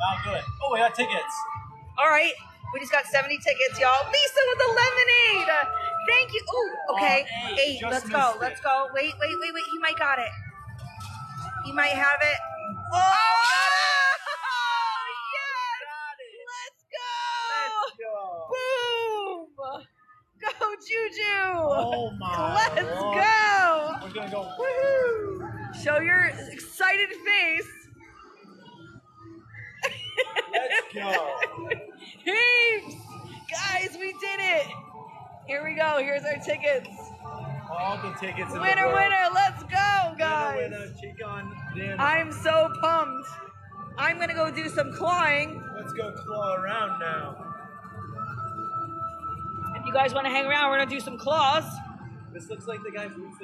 Not good. Oh, we got tickets. All right. We just got 70 tickets, y'all. Lisa with the lemonade. Thank you. Ooh, okay. Eight. Just Let's go. missed Let's it. go. Wait. He might got it. He might have it. Oh, yes. Let's go. Boom. Go, Juju. Oh my Let's Lord. go. We're gonna go. Woohoo. Show your excited face. Let's go. Heaps. Guys, we did it. Here we go. Here's our tickets. All the tickets in Winner, the world. winner. Let's go, guys. Winner, chicken dinner. I'm so pumped. I'm going to go do some clawing. Let's go claw around now. If you guys want to hang around, we're going to do some claws. This looks like the guy from